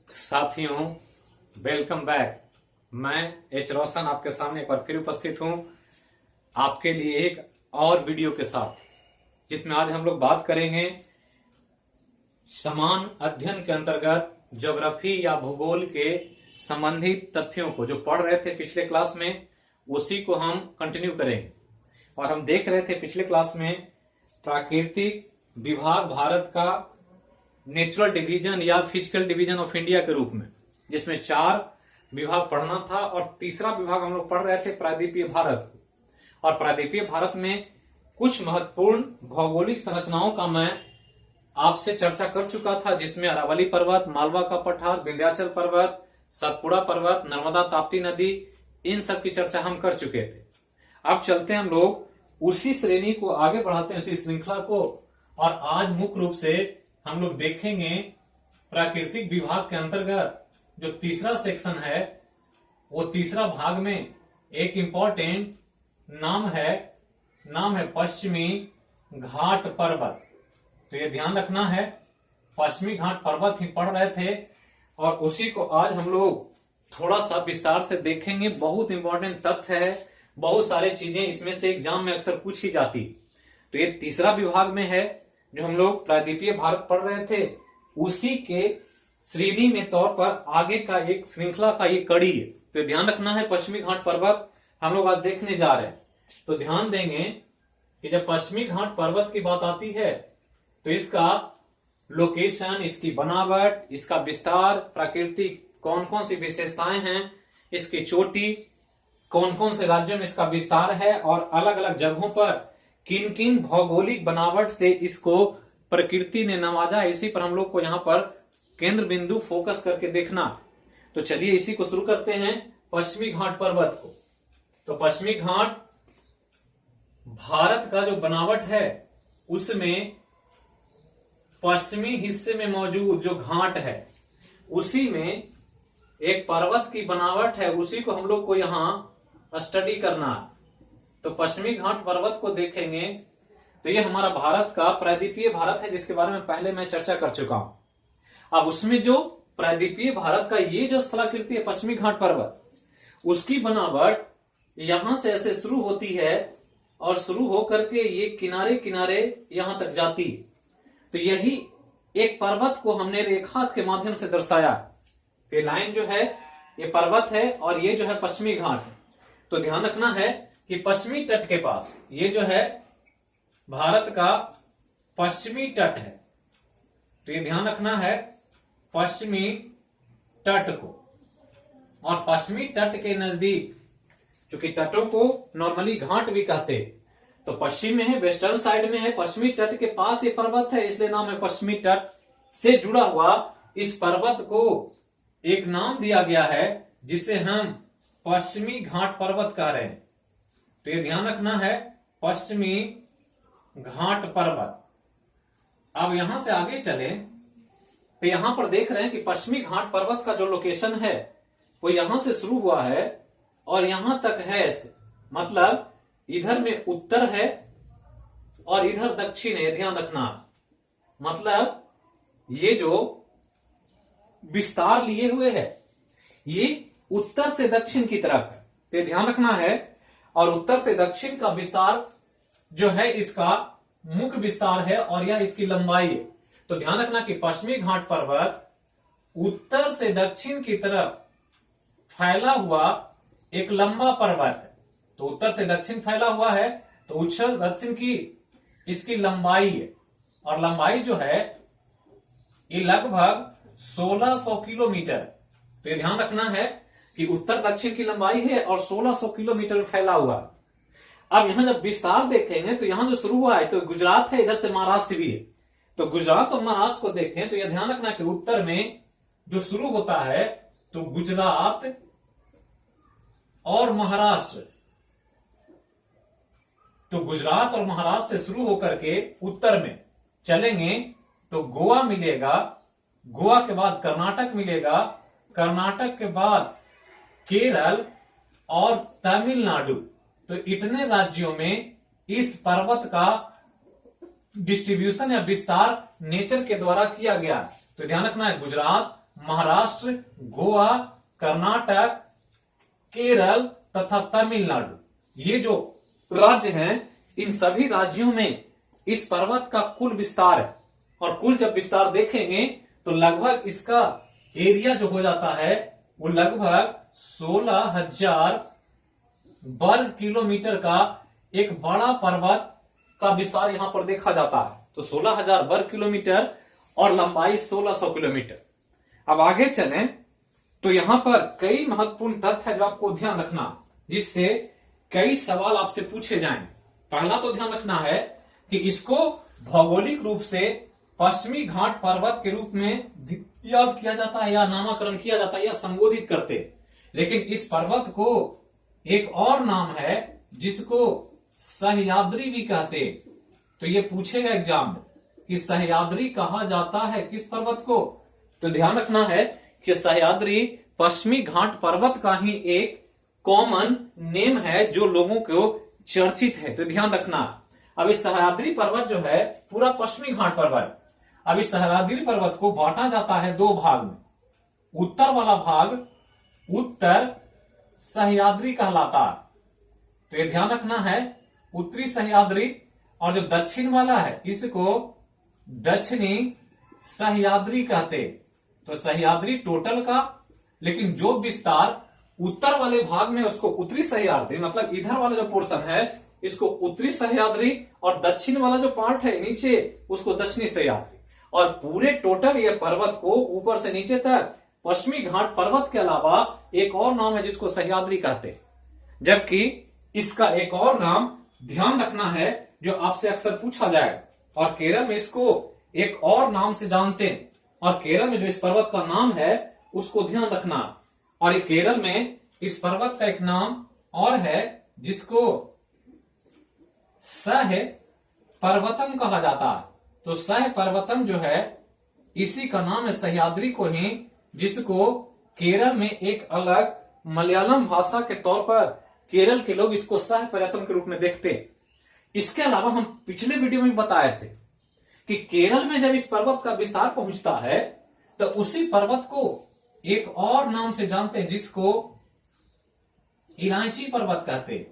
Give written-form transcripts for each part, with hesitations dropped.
साथियों, welcome back. मैं H रोशन आपके सामने एक बार फिर उपस्थित हूं आपके लिए एक और वीडियो के साथ, जिसमें आज हम लोग बात करेंगे समान अध्ययन के अंतर्गत ज्योग्राफी या भूगोल के संबंधित तथ्यों को जो पढ़ रहे थे पिछले क्लास में, उसी को हम कंटिन्यू करेंगे। और हम देख रहे थे पिछले क्लास में प्राकृतिक विभाग भारत का नेचुरल डिवीजन या फिजिकल डिवीजन ऑफ इंडिया के रूप में, जिसमें 4 विभाग पढ़ना था और तीसरा विभाग हम लोग पढ़ रहे थे प्रायद्वीपीय भारत। और प्रायद्वीपीय भारत में कुछ महत्वपूर्ण भौगोलिक संरचनाओं का मैं आपसे चर्चा कर चुका था, जिसमें अरावली पर्वत, मालवा का पठार, विंध्याचल पर्वत, सतपुड़ा पर्वत, नर्मदा ताप्ती नदी, इन सब की चर्चा हम कर चुके थे। अब चलते हैं हम लोग उसी श्रेणी को आगे बढ़ाते हैं, उसी श्रृंखला को। और आज मुख्य रूप से हम लोग देखेंगे प्राकृतिक विभाग के अंतर्गत जो तीसरा सेक्शन है, वो तीसरा भाग में एक इंपॉर्टेंट नाम है पश्चिमी घाट पर्वत। तो ये ध्यान रखना है, पश्चिमी घाट पर्वत ही पढ़ रहे थे और उसी को आज हम लोग थोड़ा सा विस्तार से देखेंगे। बहुत इंपॉर्टेंट तथ्य है, बहुत सारी चीजें इसमें से एग्जाम में अक्सर पूछी जाती। तो ये तीसरा विभाग में है जो हम लोग प्रायद्वीपीय भारत पढ़ रहे थे, उसी के श्रेणी में तौर पर आगे का एक श्रृंखला का ये कड़ी है। तो ध्यान रखना है, पश्चिमी घाट पर्वत हम लोग आज देखने जा रहे हैं। तो ध्यान देंगे कि जब पश्चिमी घाट पर्वत की बात आती है तो इसका लोकेशन, इसकी बनावट, इसका विस्तार, प्राकृतिक कौन कौन सी विशेषताएं हैं, इसकी चोटी, कौन कौन से राज्यों में इसका विस्तार है और अलग अलग जगहों पर किन किन भौगोलिक बनावट से इसको प्रकृति ने नवाजा है, इसी पर हम लोग को यहाँ पर केंद्र बिंदु फोकस करके देखना। तो चलिए इसी को शुरू करते हैं, पश्चिमी घाट पर्वत को। तो पश्चिमी घाट भारत का जो बनावट है उसमें पश्चिमी हिस्से में मौजूद जो घाट है उसी में एक पर्वत की बनावट है, उसी को हम लोग को यहाँ स्टडी करना। तो पश्चिमी घाट पर्वत को देखेंगे तो ये हमारा भारत का प्रायद्वीपीय भारत है, जिसके बारे में पहले मैं चर्चा कर चुका हूं। अब उसमें जो प्रायद्वीपीय भारत का ये जो स्थलाकृति है पश्चिमी घाट पर्वत, उसकी बनावट यहां से ऐसे शुरू होती है और शुरू होकर के ये किनारे किनारे यहां तक जाती है। तो यही एक पर्वत को हमने रेखा के माध्यम से दर्शाया। ये लाइन जो है ये पर्वत है और ये जो है पश्चिमी घाट है। तो ध्यान रखना है कि पश्चिमी तट के पास ये जो है भारत का पश्चिमी तट है। तो ये ध्यान रखना है पश्चिमी तट को। और पश्चिमी तट के नजदीक, चूंकि तटों को नॉर्मली घाट भी कहते हैं, तो पश्चिम में है, वेस्टर्न साइड में है, पश्चिमी तट के पास ये पर्वत है, इसलिए नाम है पश्चिमी तट। से जुड़ा हुआ इस पर्वत को एक नाम दिया गया है जिसे हम पश्चिमी घाट पर्वत कह रहे हैं। तो ये ध्यान रखना है, पश्चिमी घाट पर्वत। अब यहां से आगे चले तो यहां पर देख रहे हैं कि पश्चिमी घाट पर्वत का जो लोकेशन है वो यहां से शुरू हुआ है और यहां तक है ऐसे, मतलब इधर में उत्तर है और इधर दक्षिण है। ध्यान रखना, मतलब ये जो विस्तार लिए हुए है ये उत्तर से दक्षिण की तरफ है। तो ध्यान रखना है, और उत्तर से दक्षिण का विस्तार जो है इसका मुख्य विस्तार है और यह इसकी लंबाई है। तो ध्यान रखना कि पश्चिमी घाट पर्वत उत्तर से दक्षिण की तरफ फैला हुआ एक लंबा पर्वत है। तो उत्तर से दक्षिण फैला हुआ है, तो उत्तर दक्षिण की इसकी लंबाई है, और लंबाई जो है ये लगभग 1600 किलोमीटर। तो ये ध्यान रखना है कि उत्तर दक्षिण की लंबाई है और 1600 किलोमीटर फैला हुआ। अब यहां जब विस्तार देखेंगे तो यहां जो शुरू हुआ है तो गुजरात है, इधर से महाराष्ट्र भी है। तो गुजरात और महाराष्ट्र को देखें तो यह ध्यान रखना कि उत्तर में जो शुरू होता है तो गुजरात और महाराष्ट्र, तो गुजरात और महाराष्ट्र से शुरू होकर के उत्तर में चलेंगे तो गोवा मिलेगा, गोवा के बाद कर्नाटक मिलेगा, कर्नाटक के बाद केरल और तमिलनाडु। तो इतने राज्यों में इस पर्वत का डिस्ट्रीब्यूशन या विस्तार नेचर के द्वारा किया गया। तो ध्यान रखना है गुजरात, महाराष्ट्र, गोवा, कर्नाटक, केरल तथा तमिलनाडु, ये जो राज्य हैं, इन सभी राज्यों में इस पर्वत का कुल विस्तार है। और कुल जब विस्तार देखेंगे तो लगभग इसका एरिया जो हो जाता है वो लगभग 16,000 वर्ग किलोमीटर का एक बड़ा पर्वत का विस्तार यहां पर देखा जाता है। तो 16,000 वर्ग किलोमीटर और लंबाई 1600 किलोमीटर। अब आगे चलें तो यहां पर कई महत्वपूर्ण तथ्य है जो आपको ध्यान रखना, जिससे कई सवाल आपसे पूछे जाएं। पहला तो ध्यान रखना है कि इसको भौगोलिक रूप से पश्चिमी घाट पर्वत के रूप में याद किया जाता है या नामकरण किया जाता है या संबोधित करते, लेकिन इस पर्वत को एक और नाम है जिसको सह्याद्री भी कहते। तो ये पूछेगा एग्जाम में कि सह्याद्री कहा जाता है किस पर्वत को। तो ध्यान रखना है कि सह्याद्री पश्चिमी घाट पर्वत का ही एक कॉमन नेम है जो लोगों को चर्चित है। तो ध्यान रखना। अब इस सह्याद्री पर्वत जो है पूरा पश्चिमी घाट पर्वत, अब इस सह्याद्री पर्वत को बांटा जाता है दो भाग में। उत्तर वाला भाग उत्तर सह्याद्री कहलाता है, तो ये ध्यान रखना है, उत्तरी सह्याद्री। और जो दक्षिण वाला है इसको दक्षिणी सह्याद्री कहते। तो सह्याद्री टोटल का, लेकिन जो विस्तार उत्तर वाले भाग में उसको उत्तरी सह्याद्री, मतलब इधर वाला जो पोर्शन है इसको उत्तरी सह्याद्री, और दक्षिण वाला जो पार्ट है नीचे उसको दक्षिणी सह्याद्री। और पूरे टोटल ये पर्वत को ऊपर से नीचे तक पश्चिमी घाट पर्वत के अलावा एक और नाम है जिसको सह्याद्री कहते हैं। जबकि इसका एक और नाम ध्यान रखना है जो आपसे अक्सर पूछा जाए, और केरल में इसको एक और नाम से जानते हैं। और केरल में जो इस पर्वत का नाम है उसको ध्यान रखना। और ये केरल में इस पर्वत का एक नाम और है जिसको सह पर्वतम कहा जाता है। तो सह पर्वतम जो है इसी का नाम है सह्याद्री को ही, जिसको केरल में एक अलग मलयालम भाषा के तौर पर केरल के लोग इसको सह पर्वतम के रूप में देखते हैं। इसके अलावा हम पिछले वीडियो में बताए थे कि केरल में जब इस पर्वत का विस्तार पहुंचता है तो उसी पर्वत को एक और नाम से जानते हैं जिसको इलायची पर्वत कहते हैं।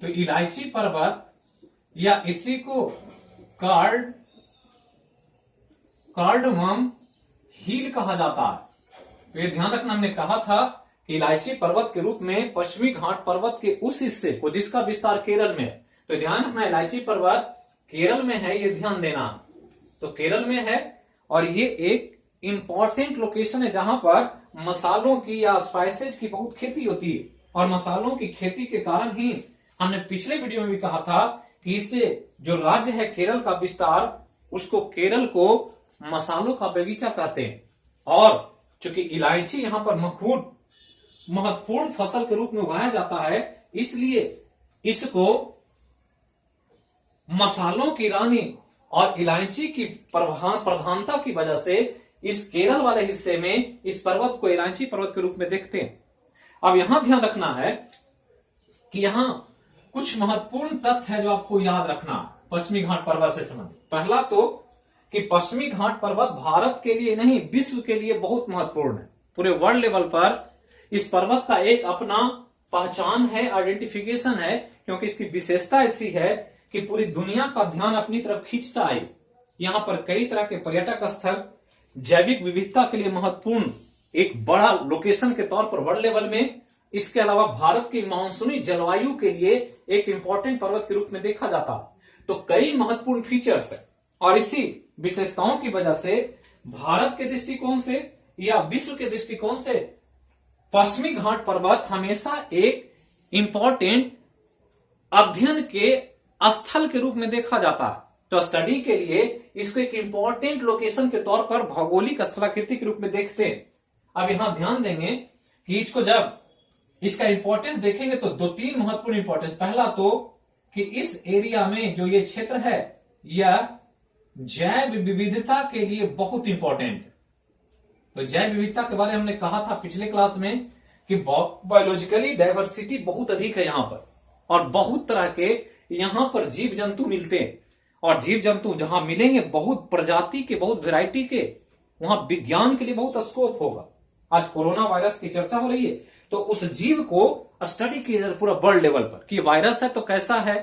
तो इलायची पर्वत या इसी को कार्डमम हिल कहा जाता है। तो ये ध्यान रखना, हमने कहा था कि इलायची पर्वत के रूप में पश्चिमी घाट पर्वत के उस हिस्से को जिसका विस्तार केरल में है। तो ध्यान रखना इलायची पर्वत केरल में है, ये ध्यान देना। तो केरल में है और ये एक इंपॉर्टेंट लोकेशन है जहां पर मसालों की या स्पाइसेज की बहुत खेती होती है। और मसालों की खेती के कारण ही हमने पिछले वीडियो में भी कहा था कि इससे जो राज्य है केरल का विस्तार, उसको केरल को मसालों का बगीचा कहते हैं। और चूंकि इलायची यहां पर महत्वपूर्ण फसल के रूप में उगाया जाता है, इसलिए इसको मसालों की रानी और इलायची की प्रधानता की वजह से इस केरल वाले हिस्से में इस पर्वत को इलायची पर्वत के रूप में देखते हैं। अब यहां ध्यान रखना है कि यहां कुछ महत्वपूर्ण तथ्य है जो आपको याद रखना पश्चिमी घाट पर्वत से संबंधित। पहला तो कि पश्चिमी घाट पर्वत भारत के लिए नहीं विश्व के लिए बहुत महत्वपूर्ण है। पूरे वर्ल्ड लेवल पर इस पर्वत का एक अपना पहचान है, आइडेंटिफिकेशन है, क्योंकि इसकी विशेषता ऐसी है कि पूरी दुनिया का ध्यान अपनी तरफ खींचता है। यहां पर कई तरह के पर्यटक स्थल, जैविक विविधता के लिए महत्वपूर्ण एक बड़ा लोकेशन के तौर पर वर्ल्ड लेवल में, इसके अलावा भारत की मानसूनी जलवायु के लिए एक इंपॉर्टेंट पर्वत के रूप में देखा जाता। तो कई महत्वपूर्ण फीचर्स है और इसी विशेषताओं की वजह से भारत के दृष्टिकोण से या विश्व के दृष्टिकोण से पश्चिमी घाट पर्वत हमेशा एक इंपॉर्टेंट अध्ययन के स्थल के रूप में देखा जाता है। तो स्टडी के लिए इसको एक इंपॉर्टेंट लोकेशन के तौर पर भौगोलिक स्थलाकृति के रूप में देखते हैं। अब यहां ध्यान देंगे कि इसको जब इसका इंपॉर्टेंस देखेंगे तो दो तीन महत्वपूर्ण इंपॉर्टेंस। पहला तो कि इस एरिया में जो ये क्षेत्र है यह जैव विविधता के लिए बहुत इंपॉर्टेंट है। तो जैव विविधता के बारे में हमने कहा था पिछले क्लास में कि बायोलॉजिकली डाइवर्सिटी बहुत अधिक है यहां पर, और बहुत तरह के यहां पर जीव जंतु मिलते हैं। और जीव जंतु जहां मिलेंगे बहुत प्रजाति के, बहुत वैरायटी के, वहां विज्ञान के लिए बहुत स्कोप होगा। आज कोरोना वायरस की चर्चा हो रही है, तो उस जीव को स्टडी किया जाए पूरा वर्ल्ड लेवल पर कि वायरस है तो कैसा है,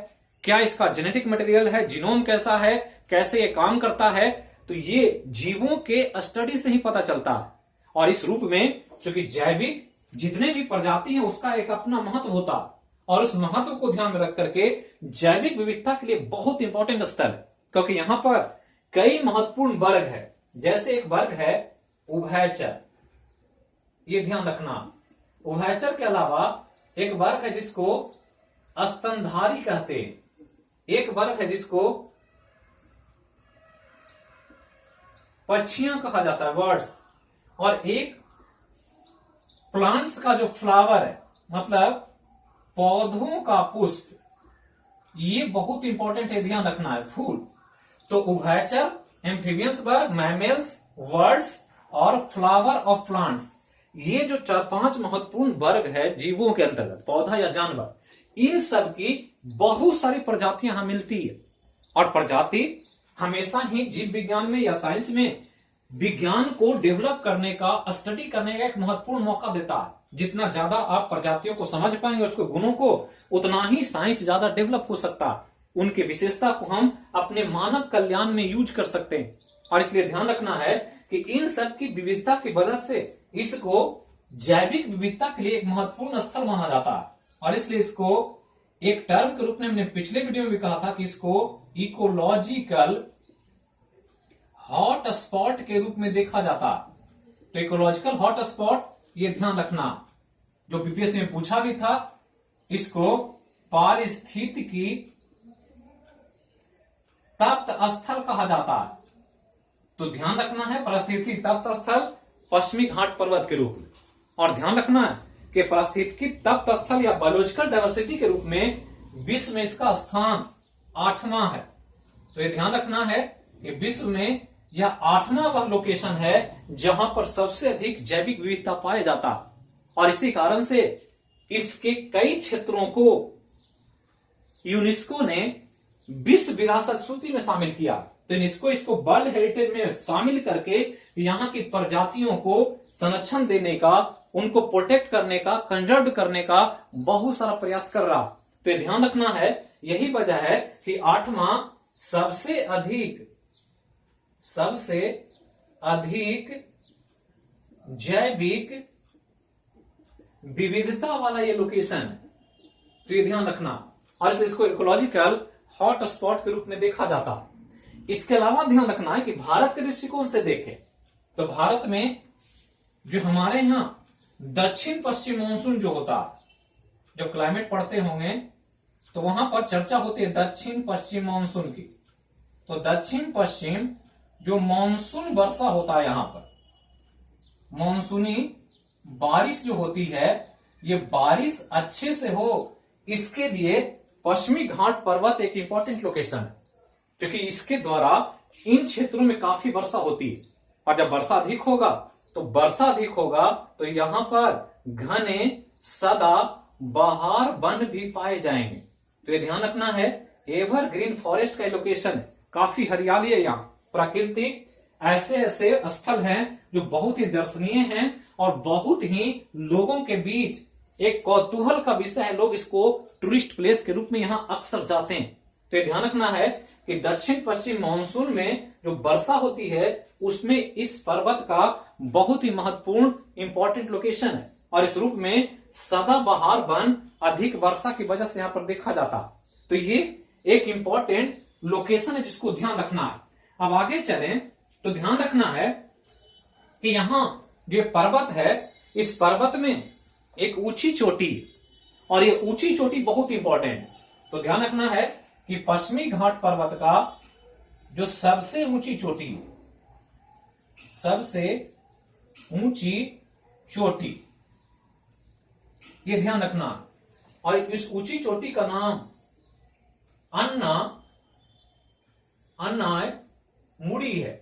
क्या इसका जेनेटिक मटेरियल है, जीनोम कैसा है, कैसे ये काम करता है। तो ये जीवों के स्टडी से ही पता चलता है। और इस रूप में चूंकि जैविक जितने भी प्रजाति है उसका एक अपना महत्व होता है, और उस महत्व को ध्यान में रख करके जैविक विविधता के लिए बहुत इंपॉर्टेंट स्थल है, क्योंकि यहां पर कई महत्वपूर्ण वर्ग है। जैसे एक वर्ग है उभयचर, ये ध्यान रखना। उभयचर के अलावा एक वर्ग है जिसको स्तनधारी कहते हैं, एक वर्ग है जिसको पक्षियां कहा जाता है, बर्ड्स, और एक प्लांट्स का जो फ्लावर है, मतलब पौधों का पुष्प, ये बहुत इंपॉर्टेंट है, ध्यान रखना है, फूल। तो उभयचर, एम्फीबियंस वर्ग, मैमल्स, बर्ड्स और फ्लावर ऑफ प्लांट्स, ये जो 4-5 महत्वपूर्ण वर्ग है जीवों के अंतर्गत, पौधा या जानवर, इन सब की बहुत सारी प्रजातियां यहां मिलती है। और प्रजाति हमेशा ही जीव विज्ञान में या साइंस में विज्ञान को डेवलप करने का, स्टडी करने का एक महत्वपूर्ण मौका देता है। जितना ज्यादा आप प्रजातियों को समझ पाएंगे, उसके गुणों को, उतना ही साइंस ज्यादा डेवलप हो सकता है। उनकी विशेषता को हम अपने मानव कल्याण में यूज कर सकते हैं। और इसलिए ध्यान रखना है कि इन सब की विविधता की वजह से इसको जैविक विविधता के लिए एक महत्वपूर्ण स्थल माना जाता है। और इसलिए इसको एक टर्म के रूप में हमने पिछले वीडियो में भी कहा था कि इसको इकोलॉजिकल हॉट स्पॉट के रूप में देखा जाता है। तो इकोलॉजिकल हॉट स्पॉट, ये ध्यान रखना, जो पीपीएससी में पूछा भी था, इसको पारिस्थितिकी तप्त स्थल कहा जाता है। तो ध्यान रखना है, पारिस्थितिकी तप्त स्थल पश्चिमी घाट पर्वत के रूप में। और ध्यान रखना है कि पारिस्थितिकी तप्त स्थल या बायोलॉजिकल डायवर्सिटी के रूप में विश्व में इसका स्थान 8वां है। तो ये ध्यान रखना है कि विश्व में यह 8वां वह लोकेशन है जहां पर सबसे अधिक जैविक विविधता पाया जाता। और इसी कारण से इसके कई क्षेत्रों को यूनेस्को ने विश्व विरासत सूची में शामिल किया। तो यूनेस्को इसको वर्ल्ड हेरिटेज में शामिल करके यहाँ की प्रजातियों को संरक्षण देने का, उनको प्रोटेक्ट करने का, कंजर्व करने का बहुत सारा प्रयास कर रहा। तो ये ध्यान रखना है, यही वजह है कि 8वां सबसे अधिक जैविक विविधता वाला ये लोकेशन है। तो ये ध्यान रखना, और इसलिए इसको इकोलॉजिकल हॉट स्पॉट के रूप में देखा जाता है। इसके अलावा ध्यान रखना है कि भारत के दृष्टिकोण से देखें तो भारत में जो हमारे यहां दक्षिण पश्चिम मानसून जो होता है, जब क्लाइमेट पढ़ते होंगे तो वहां पर चर्चा होती है दक्षिण पश्चिम मानसून की। तो दक्षिण पश्चिम जो मानसून वर्षा होता है, यहां पर मानसूनी बारिश जो होती है, ये बारिश अच्छे से हो, इसके लिए पश्चिमी घाट पर्वत एक इंपॉर्टेंट लोकेशन है, क्योंकि इसके द्वारा इन क्षेत्रों में काफी वर्षा होती है। और जब वर्षा अधिक होगा तो यहां पर घने सदा बहार वन भी पाए जाएंगे। तो ये ध्यान रखना है, एवरग्रीन फॉरेस्ट का लोकेशन है, काफी हरियाली है यहाँ, प्राकृतिक ऐसे स्थल हैं जो बहुत ही दर्शनीय हैं और बहुत ही लोगों के बीच एक कौतूहल का विषय है। लोग इसको टूरिस्ट प्लेस के रूप में यहाँ अक्सर जाते हैं। तो ये ध्यान रखना है कि दक्षिण पश्चिम मानसून में जो वर्षा होती है उसमें इस पर्वत का बहुत ही महत्वपूर्ण इंपॉर्टेंट लोकेशन है, और इस रूप में सदाबहार वन अधिक वर्षा की वजह से यहाँ पर देखा जाता। तो ये एक इंपॉर्टेंट लोकेशन है जिसको ध्यान रखना है। अब आगे चलें तो ध्यान रखना है कि यहां जो पर्वत है, इस पर्वत में एक ऊंची चोटी, और ये ऊंची चोटी बहुत इंपॉर्टेंट है। तो ध्यान रखना है कि पश्चिमी घाट पर्वत का जो सबसे ऊंची चोटी, ये ध्यान रखना। और इस ऊंची चोटी का नाम अन्नाय मुड़ी है।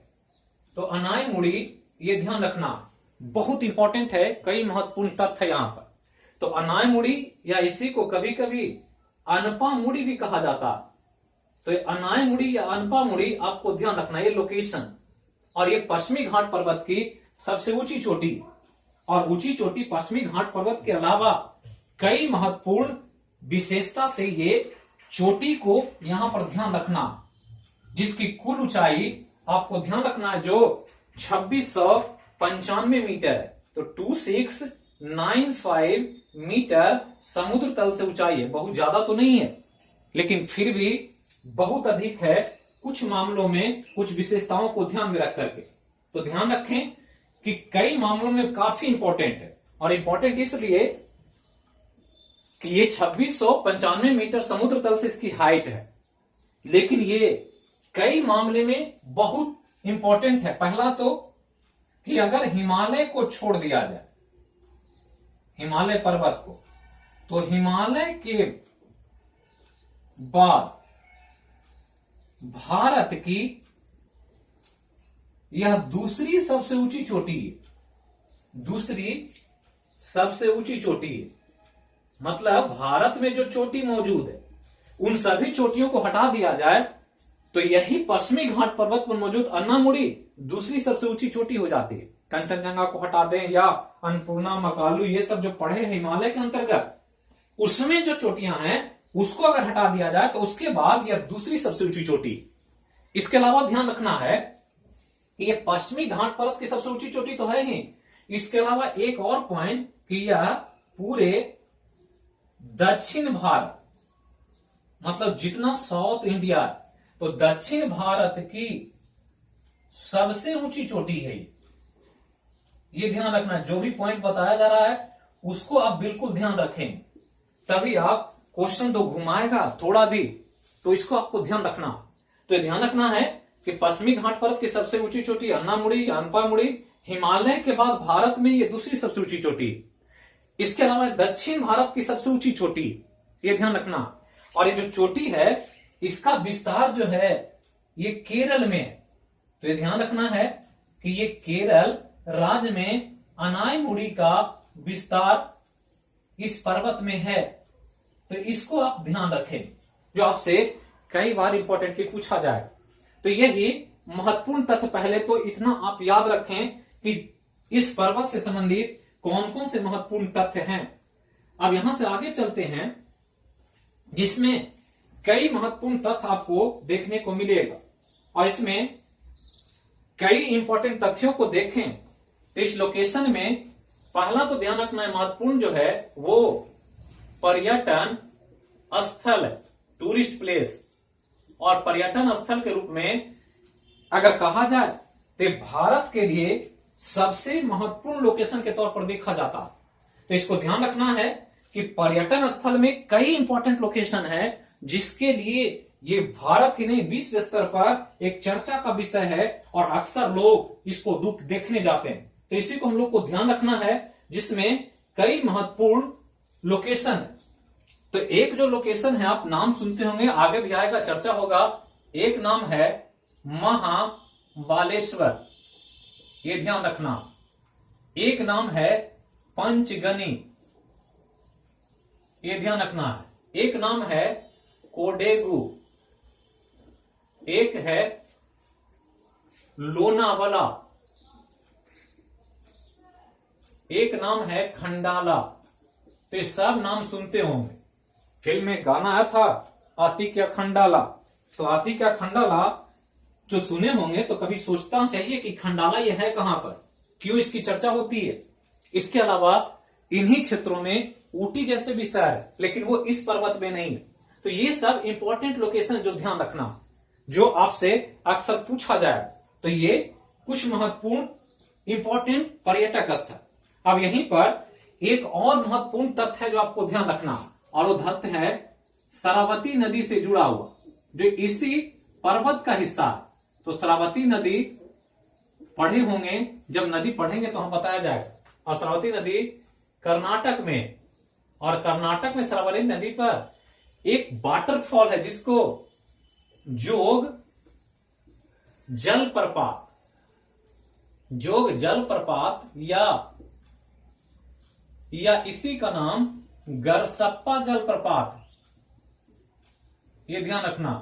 तो अनाय मुड़ी, ये ध्यान रखना, बहुत इंपॉर्टेंट है, कई महत्वपूर्ण तथ्य है यहां पर। तो अनाय मुड़ी या इसी को कभी कभी अनपा मुड़ी भी कहा जाता। तो अनाय मुड़ी या अनपा मुड़ी आपको ध्यान रखना, ये लोकेशन और ये पश्चिमी घाट पर्वत की सबसे ऊंची चोटी, और ऊंची चोटी पश्चिमी घाट पर्वत के अलावा कई महत्वपूर्ण विशेषता से ये चोटी को यहां पर ध्यान रखना, जिसकी कुल ऊंचाई आपको ध्यान रखना है जो 2695 मीटर है। तो 2695 मीटर समुद्र तल से ऊंचाई है। बहुत ज्यादा तो नहीं है, लेकिन फिर भी बहुत अधिक है कुछ मामलों में, कुछ विशेषताओं को ध्यान में रख करके। तो ध्यान रखें कि कई मामलों में काफी इंपॉर्टेंट है, और इंपॉर्टेंट इसलिए कि ये 2695 मीटर समुद्र तल से इसकी हाइट है, लेकिन ये कई मामले में बहुत इंपॉर्टेंट है। पहला तो कि अगर हिमालय को छोड़ दिया जाए, हिमालय पर्वत को, तो हिमालय के बाद भारत की यह दूसरी सबसे ऊंची चोटी है। दूसरी सबसे ऊंची चोटी है, मतलब भारत में जो चोटी मौजूद है उन सभी चोटियों को हटा दिया जाए तो यही पश्चिमी घाट पर्वत पर मौजूद अन्नामुड़ी दूसरी सबसे ऊंची चोटी हो जाती है। कंचनजंगा को हटा दें या अन्नपूर्णा, मकालू, ये सब जो पड़े हैं हिमालय के अंतर्गत, उसमें जो चोटियां हैं उसको अगर हटा दिया जाए तो उसके बाद यह दूसरी सबसे ऊंची चोटी। इसके अलावा ध्यान रखना है कि यह पश्चिमी घाट पर्वत की सबसे ऊंची चोटी तो है ही, इसके अलावा एक और पॉइंट कि यह पूरे दक्षिण भारत, मतलब जितना साउथ इंडिया, तो दक्षिण भारत की सबसे ऊंची चोटी है। ये ध्यान रखना, जो भी पॉइंट बताया जा रहा है उसको आप बिल्कुल ध्यान रखें, तभी आप क्वेश्चन तो घुमाएगा थोड़ा भी, तो इसको आपको ध्यान रखना। तो ये ध्यान रखना है कि पश्चिमी घाट पर्वत की सबसे ऊंची चोटी अन्नामुड़ी या अनपामुड़ी, हिमालय के बाद भारत में ये दूसरी सबसे ऊंची चोटी। इसके अलावा दक्षिण भारत की सबसे ऊंची चोटी, ये ध्यान रखना। और ये जो चोटी है इसका विस्तार जो है ये केरल में है। तो ये ध्यान रखना है कि ये केरल राज्य में अनायमुड़ी का विस्तार इस पर्वत में है। तो इसको आप ध्यान रखें, जो आपसे कई बार इंपॉर्टेंटली पूछा जाए। तो यही महत्वपूर्ण तथ्य, पहले तो इतना आप याद रखें कि इस पर्वत से संबंधित कौन कौन से महत्वपूर्ण तथ्य हैं। अब यहां से आगे चलते हैं जिसमें कई महत्वपूर्ण तथ्य आपको देखने को मिलेगा, और इसमें कई इंपॉर्टेंट तथ्यों को देखें तो इस लोकेशन में पहला तो ध्यान रखना है, महत्वपूर्ण जो है वो पर्यटन स्थल, टूरिस्ट प्लेस, और पर्यटन स्थल के रूप में अगर कहा जाए तो भारत के लिए सबसे महत्वपूर्ण लोकेशन के तौर पर देखा जाता है। तो इसको ध्यान रखना है कि पर्यटन स्थल में कई इंपॉर्टेंट लोकेशन है जिसके लिए ये भारत ही नहीं विश्व स्तर पर एक चर्चा का विषय है, और अक्सर लोग इसको देखने जाते हैं। तो इसी को हम लोग को ध्यान रखना है, जिसमें कई महत्वपूर्ण लोकेशन। तो एक जो लोकेशन है आप नाम सुनते होंगे, आगे भी आएगा, चर्चा होगा। एक नाम है महाबालेश्वर, ये ध्यान रखना। एक नाम है पंचगनी, ये ध्यान रखना है। एक नाम है कोडेगु, एक है लोनावाला, एक नाम है खंडाला। तो ये सब नाम सुनते होंगे, फिल्म में गाना आया था आती क्या खंडाला। तो आती क्या खंडाला जो सुने होंगे तो कभी सोचना चाहिए कि खंडाला ये है कहां पर, क्यों इसकी चर्चा होती है। इसके अलावा इन्हीं क्षेत्रों में ऊटी जैसे भी शहर है, लेकिन वो इस पर्वत में नहीं है। तो ये सब इंपॉर्टेंट लोकेशन जो ध्यान रखना, जो आपसे अक्सर पूछा जाए। तो ये कुछ महत्वपूर्ण इंपॉर्टेंट पर्यटक स्थल। अब यहीं पर एक और महत्वपूर्ण तथ्य है जो आपको ध्यान रखना, और वो तथ्य है शरावती नदी से जुड़ा हुआ, जो इसी पर्वत का हिस्सा है। तो शरावती नदी पढ़े होंगे, जब नदी पढ़ेंगे तो हम बताया जाएगा। और शरावती नदी कर्नाटक में, और कर्नाटक में शरावती नदी पर एक वाटरफॉल है जिसको जोग जलप्रपात, जोग जलप्रपात या इसी का नाम गरसप्पा जलप्रपात, ये ध्यान रखना।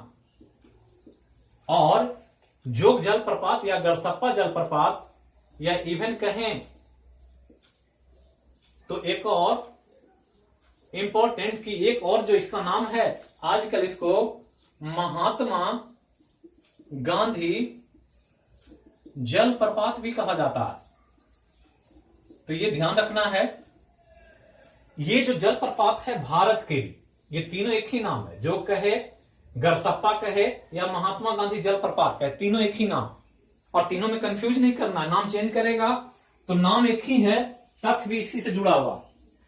और जोग जलप्रपात या गरसप्पा जलप्रपात या इवन कहें तो एक और इंपॉर्टेंट कि एक और जो इसका नाम है, आजकल इसको महात्मा गांधी जलप्रपात भी कहा जाता है। तो ये ध्यान रखना है, ये जो जलप्रपात है भारत के लिए, ये तीनों एक ही नाम है। जो कहे, गरसप्पा कहे या महात्मा गांधी जलप्रपात कहे, तीनों एक ही नाम। और तीनों में कंफ्यूज नहीं करना है, नाम चेंज करेगा तो नाम एक ही है, तथ्य भी इसी से जुड़ा हुआ।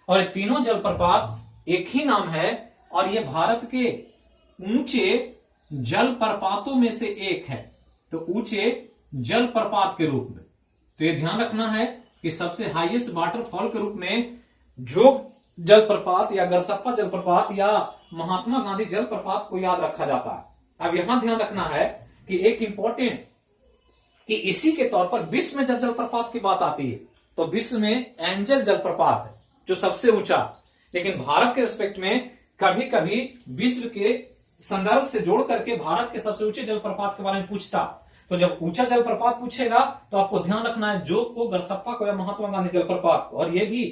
और ये तीनों जलप्रपात एक ही नाम है और ये भारत के ऊंचे जलप्रपातों में से एक है। तो ऊंचे जलप्रपात के रूप में, तो ये ध्यान रखना है कि सबसे हाईएस्ट वाटरफॉल के रूप में जोग जलप्रपात या गरसप्पा जलप्रपात या महात्मा गांधी जलप्रपात को याद रखा जाता है। अब यहां ध्यान रखना है कि एक इंपॉर्टेंट कि इसी के तौर पर विश्व में जब जलप्रपात की बात आती है तो विश्व में एंजल जलप्रपात है जो सबसे ऊंचा, लेकिन भारत के रिस्पेक्ट में कभी कभी विश्व के संदर्भ से जोड़ करके भारत के सबसे ऊंचे जलप्रपात के बारे में पूछता। तो जब ऊंचा जलप्रपात पूछेगा तो आपको ध्यान रखना है जोग को, गरसप्पा को या महात्मा गांधी जलप्रपात को। और यह भी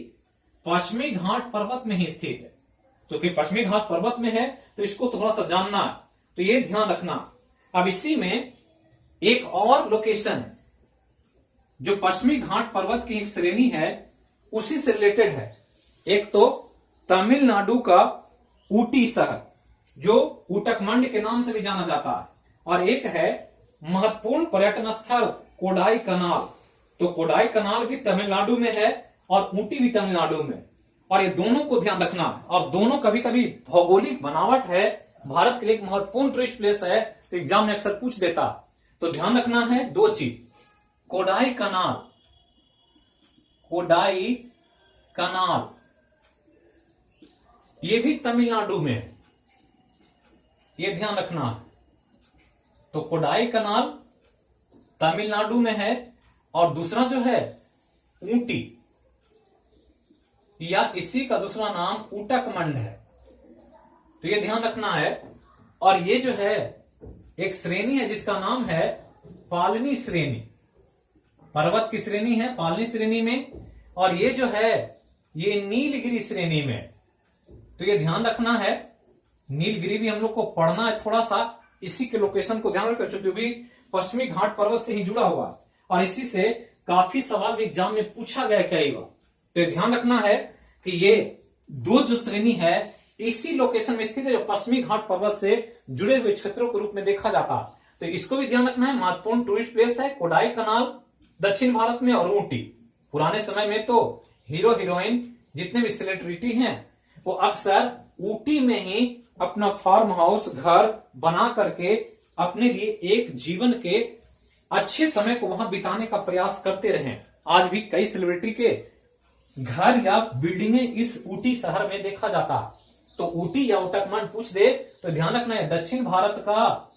पश्चिमी घाट पर्वत में ही स्थित है, क्योंकि पश्चिमी घाट पर्वत में है तो इसको थोड़ा सा जानना है, तो ये ध्यान रखना। अब इसी में एक और लोकेशन है जो पश्चिमी घाट पर्वत की एक श्रेणी है, उसी से रिलेटेड है। एक तो तमिलनाडु का ऊटी शहर जो ऊटकमंड के नाम से भी जाना जाता है, और एक है महत्वपूर्ण पर्यटन स्थल कोडाई कनाल। तो कोडाई कनाल भी तमिलनाडु में है और ऊटी भी तमिलनाडु में, और ये दोनों को ध्यान रखना है। और दोनों कभी कभी भौगोलिक बनावट है, भारत के लिए एक महत्वपूर्ण टूरिस्ट प्लेस है, तो एग्जाम में अक्सर पूछ देता। तो ध्यान रखना है दो चीज, कोडाई कनाल, कोडाई कनाल ये भी तमिलनाडु में है, ये ध्यान रखना है। तो कोडाई कनाल तमिलनाडु में है और दूसरा जो है ऊटी या इसी का दूसरा नाम ऊटकमंड है, तो ये ध्यान रखना है। और ये जो है एक श्रेणी है जिसका नाम है पालनी श्रेणी, पर्वत की श्रेणी है पालनी श्रेणी में, और ये जो है ये नीलगिरी श्रेणी में। तो ये ध्यान रखना है, नीलगिरी भी हम लोग को पढ़ना है थोड़ा सा, इसी के लोकेशन को ध्यान रखकर, क्योंकि पश्चिमी घाट पर्वत से ही जुड़ा हुआ और इसी से काफी सवाल भी एग्जाम में पूछा गया कई बार। तो ध्यान रखना है कि ये दो जो श्रेणी है इसी लोकेशन में स्थित है जो पश्चिमी घाट पर्वत से जुड़े हुए क्षेत्रों के रूप में देखा जाता है। तो इसको भी ध्यान रखना है, महत्वपूर्ण टूरिस्ट प्लेस है कोडाई कनाल दक्षिण भारत में, और ऊटी। पुराने समय में तो हीरो हीरोइन जितने भी सेलिब्रिटी हैं वो अक्सर ऊटी में ही अपना फार्म हाउस घर बना करके अपने लिए एक जीवन के अच्छे समय को वहां बिताने का प्रयास करते रहे। आज भी कई सेलिब्रिटी के घर या बिल्डिंगें इस ऊटी शहर में देखा जाता है। तो ऊटी या ऊटकमंड पूछ दे तो ध्यान रखना है दक्षिण भारत का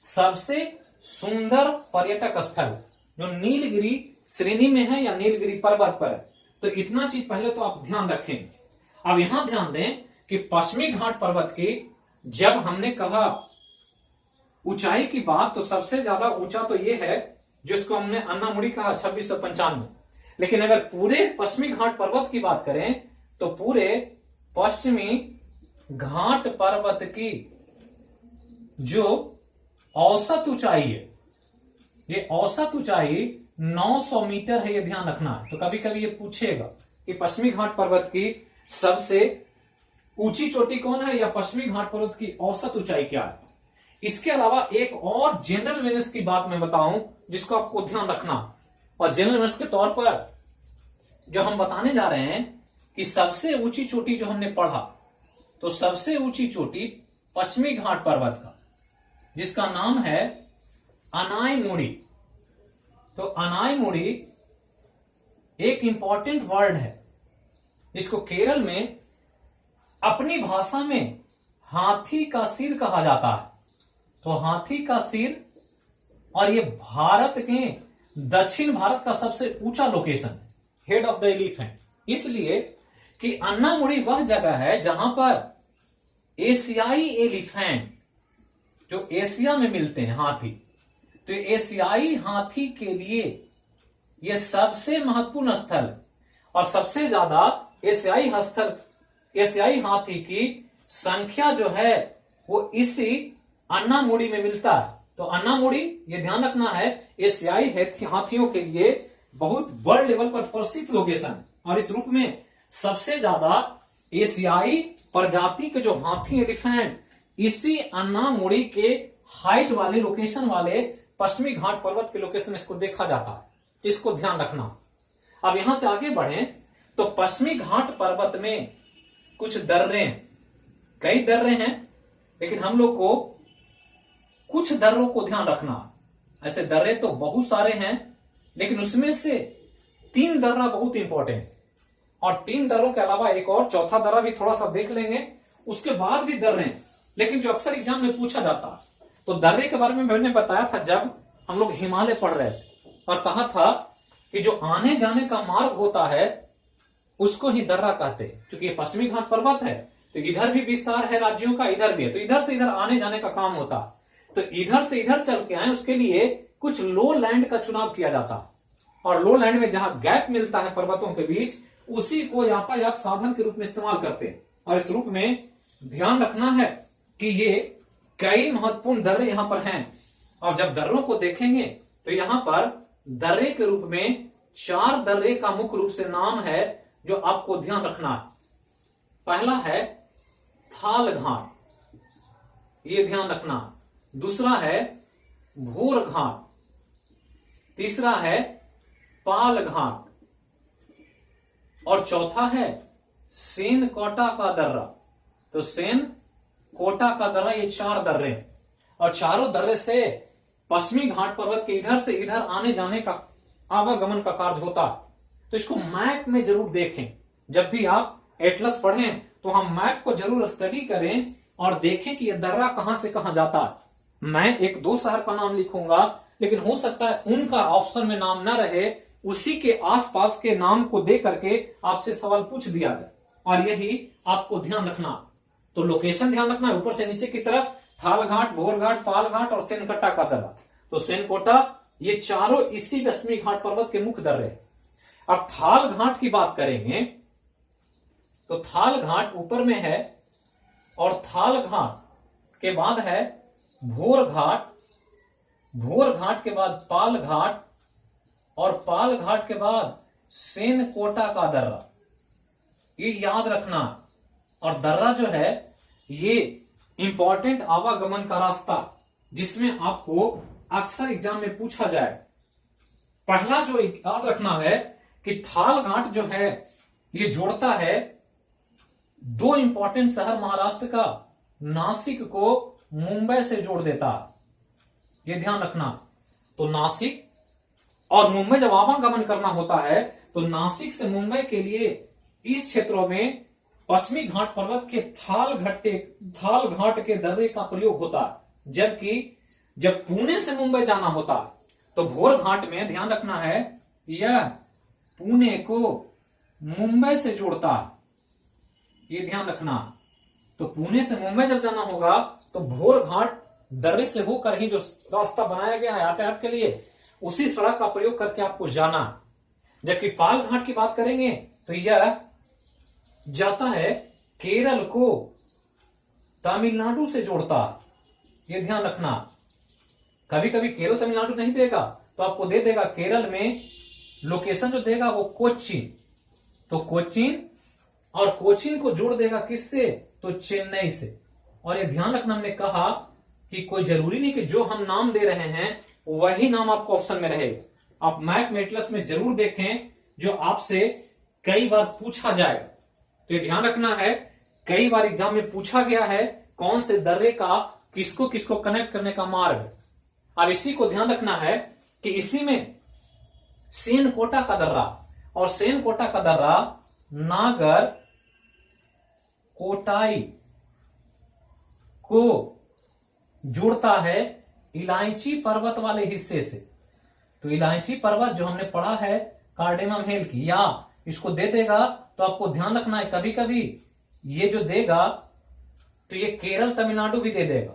सबसे सुंदर पर्यटक स्थल जो नीलगिरी श्रेणी में है या नीलगिरी पर्वत पर है। तो इतना चीज पहले तो आप ध्यान रखें। अब यहां ध्यान दें कि पश्चिमी घाट पर्वत की जब हमने कहा ऊंचाई की बात, तो सबसे ज्यादा ऊंचा तो ये है जिसको हमने अन्नामुड़ी कहा 2695। लेकिन अगर पूरे पश्चिमी घाट पर्वत की बात करें तो पूरे पश्चिमी घाट पर्वत की जो औसत ऊंचाई है, ये औसत ऊंचाई 900 मीटर है, ये ध्यान रखना है। तो कभी कभी ये पूछेगा कि पश्चिमी घाट पर्वत की सबसे ऊंची चोटी कौन है या पश्चिमी घाट पर्वत की औसत ऊंचाई क्या है। इसके अलावा एक और जनरल अवेयरनेस की बात मैं बताऊं जिसको आपको ध्यान रखना, और जनरल अवेयरनेस के तौर पर जो हम बताने जा रहे हैं कि सबसे ऊंची चोटी जो हमने पढ़ा, तो सबसे ऊंची चोटी पश्चिमी घाट पर्वत का जिसका नाम है अनायमुड़ी। तो अनायमुड़ी एक इंपॉर्टेंट वर्ड है, इसको केरल में अपनी भाषा में हाथी का सिर कहा जाता है। तो हाथी का सिर, और ये भारत के दक्षिण भारत का सबसे ऊंचा location, head of the elephant, इसलिए कि अन्नामुड़ी वह जगह है जहां पर एशियाई एलिफेंट जो एशिया में मिलते हैं हाथी, तो एशियाई हाथी के लिए यह सबसे महत्वपूर्ण स्थल और सबसे ज्यादा एशियाई हाथी की संख्या जो है वो इसी अन्नामुडी में मिलता है। तो अन्नामुडी, ये ध्यान रखना है, एशियाई हाथियों के लिए बहुत वर्ल्ड लेवल पर प्रसिद्ध लोकेशन और इस रूप में सबसे ज्यादा एशियाई प्रजाति के जो हाथी एलिफेंट इसी अन्नामुडी के हाइट वाले लोकेशन वाले पश्चिमी घाट पर्वत के लोकेशन में इसको देखा जाता है। इसको ध्यान रखना। अब यहां से आगे बढ़े तो पश्चिमी घाट पर्वत में कुछ दर्रे, कई दर्रे हैं, लेकिन हम लोग को कुछ दर्रों को ध्यान रखना। ऐसे दर्रे तो बहुत सारे हैं, लेकिन उसमें से 3 दर्रा बहुत इंपॉर्टेंट, और 3 दर्रों के अलावा एक और चौथा दर्रा भी थोड़ा सा देख लेंगे, उसके बाद भी दर्रे, लेकिन जो अक्सर एग्जाम में पूछा जाता। तो दर्रे के बारे में मैंने बताया था जब हम लोग हिमालय पढ़ रहे थे, और कहा था कि जो आने जाने का मार्ग होता है उसको ही दर्रा कहते हैं। क्योंकि ये पश्चिमी घाट पर्वत है तो इधर भी विस्तार है राज्यों का, इधर भी है, तो इधर से इधर आने जाने का काम होता। तो इधर से इधर चल के आए उसके लिए कुछ लो लैंड का चुनाव किया जाता, और लो लैंड में जहां गैप मिलता है पर्वतों के बीच उसी को यातायात साधन के रूप में इस्तेमाल करते हैं। और इस रूप में ध्यान रखना है कि ये कई महत्वपूर्ण दर्रे यहां पर हैं, और जब दर्रों को देखेंगे तो यहां पर दर्रे के रूप में 4 दर्रे का मुख्य रूप से नाम है जो आपको ध्यान रखना है। पहला है थाल घाट, ये ध्यान रखना। दूसरा है भोर घाट, तीसरा है पाल घाट, और चौथा है सेन कोटा का दर्रा। तो सेन कोटा का दर्रा, ये 4 दर्रे हैं, और चारों दर्रे से पश्चिमी घाट पर्वत के इधर से इधर आने जाने का आवागमन का कार्य होता। तो इसको मैप में जरूर देखें। जब भी आप एटलस पढ़ें तो हम मैप को जरूर स्टडी करें और देखें कि यह दर्रा कहां से कहां जाता है। मैं 1-2 शहर का नाम लिखूंगा, लेकिन हो सकता है उनका ऑप्शन में नाम ना रहे, उसी के आसपास के नाम को दे करके आपसे सवाल पूछ दिया जाए, और यही आपको ध्यान रखना। तो लोकेशन ध्यान रखना है, ऊपर से नीचे की तरफ थाल घाट, भोर घाट, पाल घाट और सेनकोटा का दर्रा। तो सेनकोटा, ये चारों इसी पश्चिमी घाट पर्वत के मुख्य दर्रे। अब थाल घाट की बात करेंगे तो थाल घाट ऊपर में है, और थाल घाट के बाद है भोर घाट, भोर घाट के बाद पाल घाट, और पाल घाट के बाद सेनकोटा का दर्रा। ये याद रखना। और दर्रा जो है ये इंपॉर्टेंट आवागमन का रास्ता, जिसमें आपको अक्सर एग्जाम में पूछा जाए। पहला जो याद रखना है कि थाल घाट जो है ये जोड़ता है 2 इंपॉर्टेंट शहर महाराष्ट्र का, नासिक को मुंबई से जोड़ देता, ये ध्यान रखना। तो नासिक और मुंबई जब आवागमन करना होता है तो नासिक से मुंबई के लिए इस क्षेत्रों में पश्चिमी घाट पर्वत के थाल घाट के दर्रे का प्रयोग होता है। जबकि जब पुणे से मुंबई जाना होता तो भोर घाट में ध्यान रखना है यह पुणे को मुंबई से जोड़ता, ये ध्यान रखना। तो पुणे से मुंबई जब जाना होगा तो भोर घाट दर्रे से होकर ही जो रास्ता बनाया गया है यातायात के लिए, उसी सड़क का प्रयोग करके आपको जाना। जबकि पाल घाट की बात करेंगे तो यह जाता है केरल को तमिलनाडु से जोड़ता, ये ध्यान रखना। कभी कभी केरल तमिलनाडु नहीं देगा तो आपको दे देगा केरल में लोकेशन जो देगा वो कोच्चिन। तो कोच्चिन और कोच्चिन को जोड़ देगा किससे, तो चेन्नई से। और ये ध्यान रखना, हमने कहा कि कोई जरूरी नहीं कि जो हम नाम दे रहे हैं वही नाम आपको ऑप्शन में रहेगा। आप मैप में एटलस में जरूर देखें जो आपसे कई बार पूछा जाएगा। तो ये ध्यान रखना है, कई बार एग्जाम में पूछा गया है कौन से दर्रे का किसको किसको कनेक्ट करने का मार्ग। अब इसी को ध्यान रखना है कि इसी में सेनकोटा का दर्रा, और सेनकोटा का दर्रा नागर कोटाई को जोड़ता है इलायची पर्वत वाले हिस्से से। तो इलायची पर्वत जो हमने पढ़ा है कार्डेनम हिल की, या इसको दे देगा तो आपको ध्यान रखना है कभी कभी ये जो देगा तो ये केरल तमिलनाडु भी दे देगा।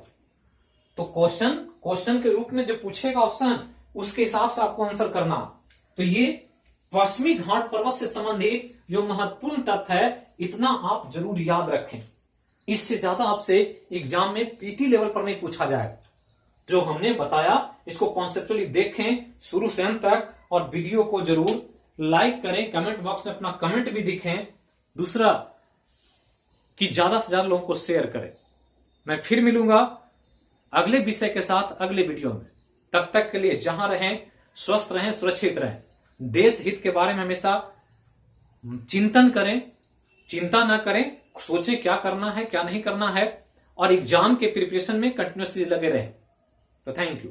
तो क्वेश्चन क्वेश्चन के रूप में जो पूछेगा ऑप्शन उसके हिसाब से आपको आंसर करना। तो ये पश्चिमी घाट पर्वत से संबंधित जो महत्वपूर्ण तथ्य है इतना आप जरूर याद रखें। इससे ज्यादा आपसे एग्जाम में पीटी लेवल पर नहीं पूछा जाए। जो हमने बताया इसको कॉन्सेप्चुअली देखें शुरू से अंत तक, और वीडियो को जरूर लाइक करें, कमेंट बॉक्स में अपना कमेंट भी दिखें। दूसरा कि ज्यादा से ज्यादा लोगों को शेयर करें। मैं फिर मिलूंगा अगले विषय के साथ अगले वीडियो में। तब तक के लिए जहां रहें स्वस्थ रहें, सुरक्षित रहें। देश हित के बारे में हमेशा चिंतन करें, चिंता ना करें, सोचें क्या करना है क्या नहीं करना है, और एग्जाम के प्रिपरेशन में कंटिन्यूअसली लगे रहें। तो थैंक यू।